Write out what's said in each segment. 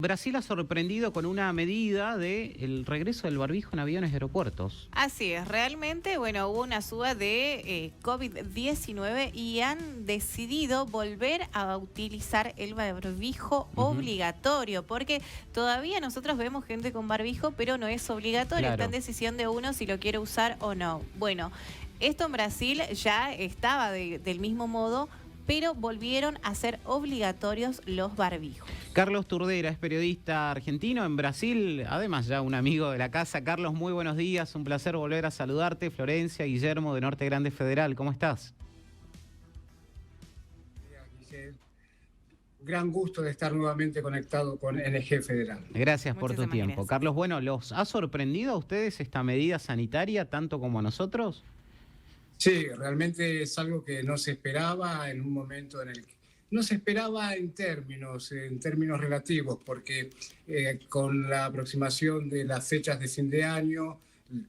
Brasil ha sorprendido con una medida del regreso del barbijo en aviones de aeropuertos. Así es, realmente, bueno, hubo una suba de COVID-19 y han decidido volver a utilizar el barbijo obligatorio, porque todavía nosotros vemos gente con barbijo, pero no es obligatorio, Claro. está en decisión de uno si lo quiere usar o no. Bueno, esto en Brasil ya estaba del mismo modo, pero volvieron a ser obligatorios los barbijos. Carlos Turdera es periodista argentino en Brasil, además ya un amigo de la casa. Carlos, muy buenos días, un placer volver a saludarte. Florencia, Guillermo de Norte Grande Federal, ¿cómo estás? Gran gusto de estar nuevamente conectado con NG Federal. Gracias por tu Muchísimas tiempo. gracias. Carlos, bueno, ¿los ha sorprendido a ustedes esta medida sanitaria tanto como a nosotros? Sí, realmente es algo que no se esperaba en un momento en el que no se esperaba en términos relativos, porque con la aproximación de las fechas de fin de año,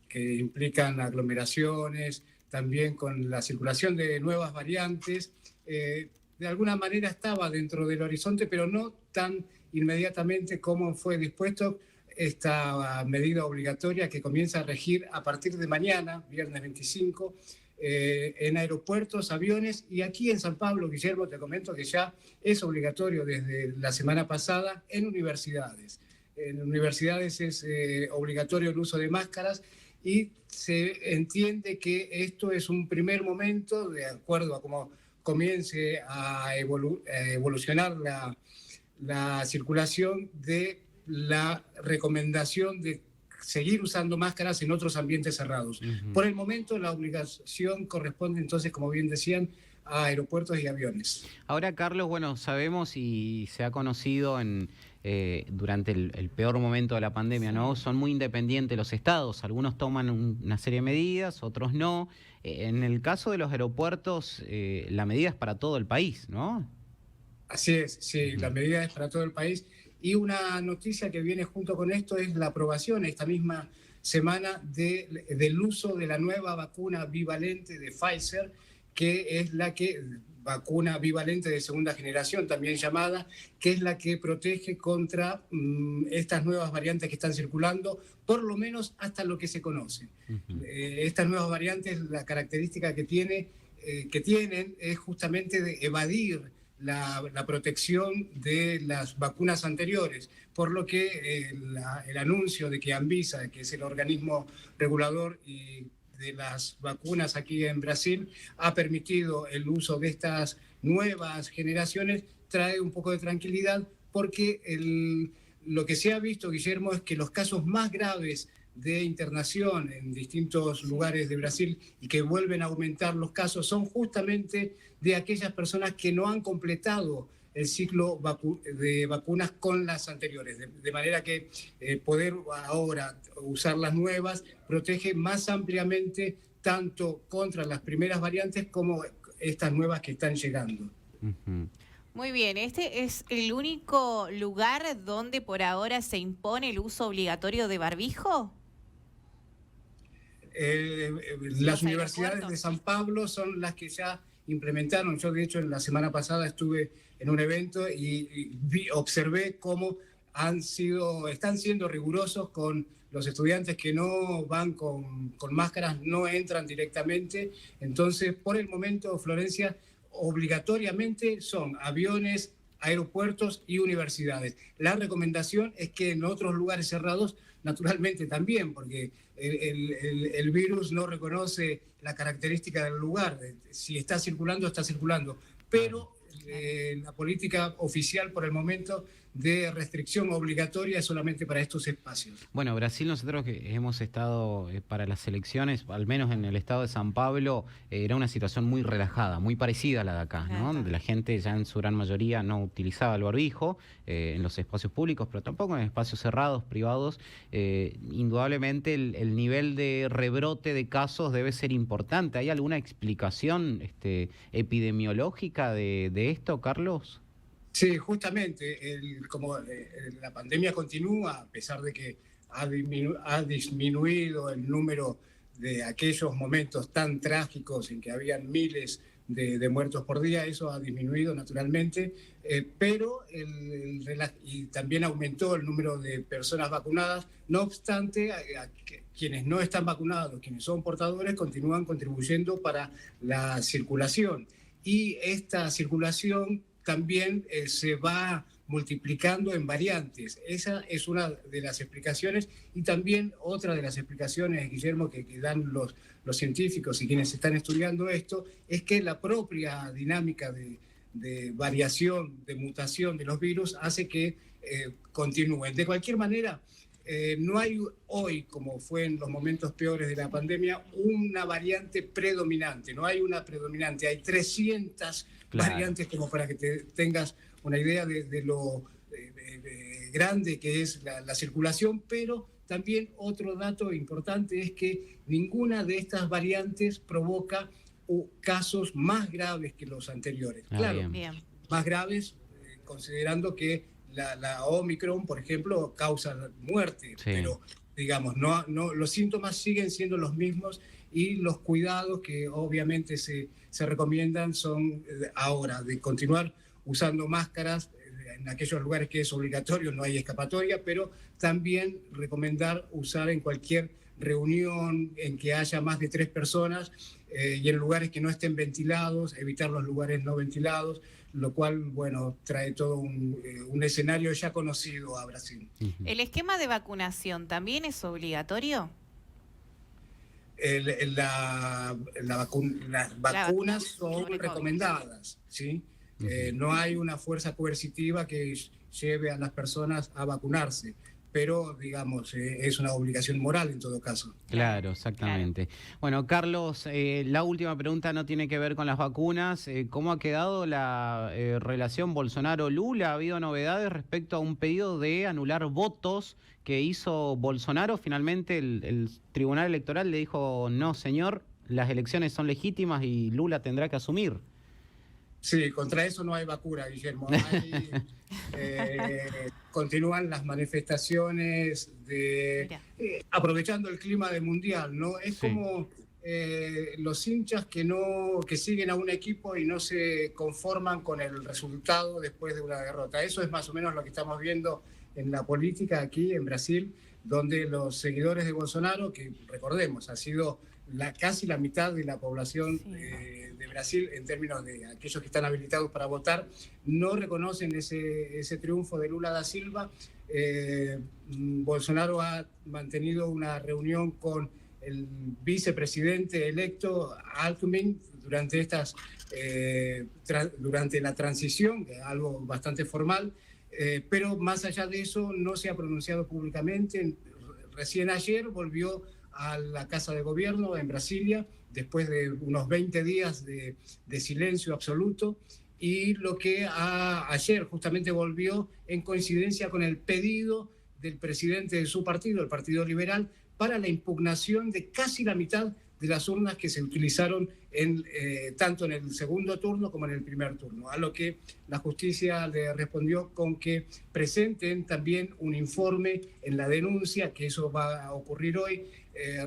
que implican aglomeraciones, también con la circulación de nuevas variantes, de alguna manera estaba dentro del horizonte, pero no tan inmediatamente como fue dispuesto esta medida obligatoria que comienza a regir a partir de mañana, viernes 25, en aeropuertos, aviones, y aquí en San Pablo, Guillermo, te comento que ya es obligatorio desde la semana pasada en universidades. En universidades es obligatorio el uso de máscaras y se entiende que esto es un primer momento, de acuerdo a cómo comience a evolucionar la circulación, de la recomendación de seguir usando máscaras en otros ambientes cerrados. Por el momento, la obligación corresponde entonces, como bien decían, a aeropuertos y aviones. Ahora, Carlos, bueno, sabemos y se ha conocido durante el peor momento de la pandemia, ¿no? Son muy independientes los estados, algunos toman una serie de medidas, otros no. En el caso de los aeropuertos, la medida es para todo el país, ¿no? Así es, sí, la medida es para todo el país. Y una noticia que viene junto con esto es la aprobación esta misma semana del uso de la nueva vacuna bivalente de Pfizer, que es la vacuna bivalente de segunda generación, también llamada, que es la que protege contra estas nuevas variantes que están circulando, por lo menos hasta lo que se conoce. Estas nuevas variantes, la característica que tienen es justamente de evadir la protección de las vacunas anteriores, por lo que el anuncio de que Anvisa, que es el organismo regulador y de las vacunas aquí en Brasil, ha permitido el uso de estas nuevas generaciones, trae un poco de tranquilidad, porque lo que se ha visto, Guillermo, es que los casos más graves de internación en distintos lugares de Brasil y que vuelven a aumentar los casos son justamente de aquellas personas que no han completado el ciclo de vacunas con las anteriores. De manera que poder ahora usar las nuevas protege más ampliamente tanto contra las primeras variantes como estas nuevas que están llegando. Muy bien, ¿este es el único lugar donde por ahora se impone el uso obligatorio de barbijo? Las universidades de San Pablo son las que ya implementaron. Yo, de hecho, en la semana pasada estuve en un evento y observé cómo están siendo rigurosos con los estudiantes que no van con máscaras, no entran directamente. Entonces, por el momento, Florencia, obligatoriamente son aviones, aeropuertos y universidades. La recomendación es que en otros lugares cerrados, naturalmente también, porque el virus no reconoce la característica del lugar. Si está circulando, está circulando. Pero la política oficial por el momento de restricción obligatoria es solamente para estos espacios. Bueno, Brasil, nosotros que hemos estado para las elecciones, al menos en el estado de San Pablo, era una situación muy relajada, muy parecida a la de acá, ¿no? Donde la gente ya en su gran mayoría no utilizaba el barbijo en los espacios públicos, pero tampoco en espacios cerrados, privados. Indudablemente el nivel de rebrote de casos debe ser importante. ¿Hay alguna explicación epidemiológica de esto, Carlos? Sí, justamente, como la pandemia continúa, a pesar de que ha disminuido el número de aquellos momentos tan trágicos en que habían miles de muertos por día. Eso ha disminuido naturalmente, pero y también aumentó el número de personas vacunadas. No obstante, quienes no están vacunados, quienes son portadores, continúan contribuyendo para la circulación. Y esta circulación también se va multiplicando en variantes. Esa es una de las explicaciones, y también otra de las explicaciones, Guillermo, que dan los científicos y quienes están estudiando esto, es que la propia dinámica de variación, de mutación de los virus hace que continúen. De cualquier manera, no hay hoy, como fue en los momentos peores de la pandemia, una variante predominante. No hay una predominante, hay 300 variantes, como para que tengas una idea de lo grande que es la circulación. Pero también otro dato importante es que ninguna de estas variantes provoca casos más graves que los anteriores. Claro, bien. Más graves, considerando que la Omicron, por ejemplo, causa muerte, sí. Pero digamos, no, los síntomas siguen siendo los mismos, y los cuidados que obviamente se recomiendan son ahora de continuar usando máscaras en aquellos lugares que es obligatorio, no hay escapatoria, pero también recomendar usar en cualquier reunión en que haya más de 3 personas, y en lugares que no estén ventilados, evitar los lugares no ventilados, lo cual, bueno, trae todo un escenario ya conocido a Brasil. ¿El esquema de vacunación también es obligatorio? Las vacunas son recomendadas, ¿sí? No hay una fuerza coercitiva que lleve a las personas a vacunarse, pero, digamos, es una obligación moral en todo caso. Claro, exactamente. Claro. Bueno, Carlos, la última pregunta no tiene que ver con las vacunas. ¿Cómo ha quedado la relación Bolsonaro-Lula? ¿Ha habido novedades respecto a un pedido de anular votos que hizo Bolsonaro? Finalmente el Tribunal Electoral le dijo, no, señor, las elecciones son legítimas y Lula tendrá que asumir. Sí, contra eso no hay vacuna, Guillermo. Continúan las manifestaciones aprovechando el clima del mundial, ¿no? Es sí. Como los hinchas que siguen a un equipo y no se conforman con el resultado después de una derrota. Eso es más o menos lo que estamos viendo en la política aquí en Brasil, donde los seguidores de Bolsonaro, que recordemos, ha sido casi la mitad de la población de Brasil en términos de aquellos que están habilitados para votar, no reconocen ese triunfo de Lula da Silva. Bolsonaro ha mantenido una reunión con el vicepresidente electo Alckmin durante la transición, que es algo bastante formal, pero más allá de eso no se ha pronunciado públicamente. Recién ayer volvió a la Casa de Gobierno en Brasilia, después de unos 20 días de silencio absoluto, y lo que ayer justamente volvió en coincidencia con el pedido del presidente de su partido, el Partido Liberal, para la impugnación de casi la mitad de las urnas que se utilizaron tanto en el segundo turno como en el primer turno, a lo que la justicia le respondió con que presenten también un informe en la denuncia, que eso va a ocurrir hoy,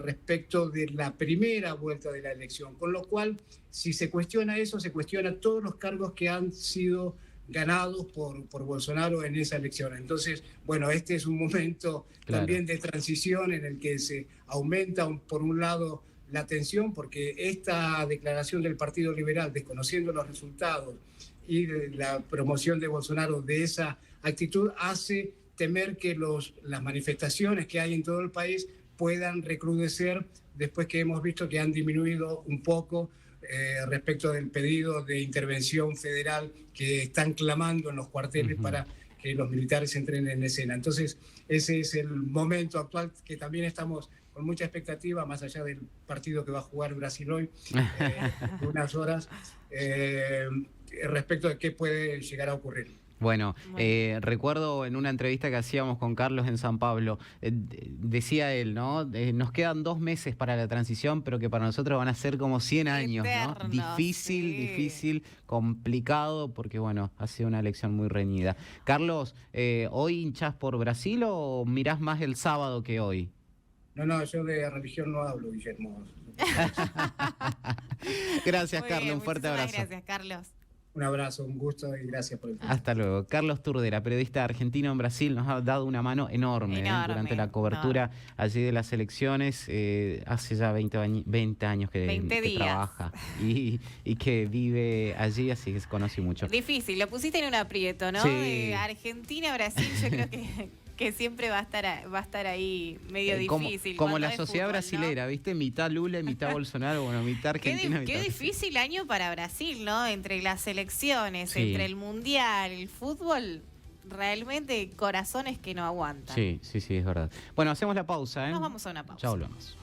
respecto de la primera vuelta de la elección, con lo cual, si se cuestiona eso, se cuestiona todos los cargos que han sido ganados por Bolsonaro en esa elección. Entonces, bueno, este es un momento también de transición en el que se aumenta, por un lado, la tensión, porque esta declaración del Partido Liberal, desconociendo los resultados, y la promoción de Bolsonaro de esa actitud, hace temer que las manifestaciones que hay en todo el país puedan recrudecer después que hemos visto que han disminuido un poco respecto del pedido de intervención federal que están clamando en los cuarteles para que los militares entren en escena. Entonces, ese es el momento actual que también estamos con mucha expectativa, más allá del partido que va a jugar Brasil hoy, unas horas, respecto de qué puede llegar a ocurrir. Bueno, recuerdo en una entrevista que hacíamos con Carlos en San Pablo, decía él, ¿no? Nos quedan 2 meses para la transición, pero que para nosotros van a ser como 100 años, eterno, ¿no? Difícil, complicado, porque bueno, ha sido una elección muy reñida. Carlos, ¿hoy hinchás por Brasil o mirás más el sábado que hoy? No, yo de religión no hablo, Guillermo. Gracias, Muy Carlos. bien, Un fuerte muchísimas abrazo. Gracias, Carlos. Un abrazo, un gusto y gracias por el tiempo. Hasta luego. Carlos Turdera, periodista argentino en Brasil, nos ha dado una mano enorme, durante la cobertura allí de las elecciones. Hace ya 20 años que 20 días. trabaja y que vive allí, así que se conoce mucho. Difícil, lo pusiste en un aprieto, ¿no? Sí. Argentina, Brasil, yo creo que siempre va a estar ahí medio difícil. Como cuando la es sociedad fútbol, brasilera, ¿no? ¿viste? Mitad Lula y mitad Bolsonaro, bueno, mitad Argentina. Qué mitad difícil año para Brasil, ¿no? Entre las elecciones, Sí. entre el mundial, el fútbol, realmente corazones que no aguantan. Sí, es verdad. Bueno, hacemos la pausa, ¿eh? Nos vamos a una pausa. Ya volvemos.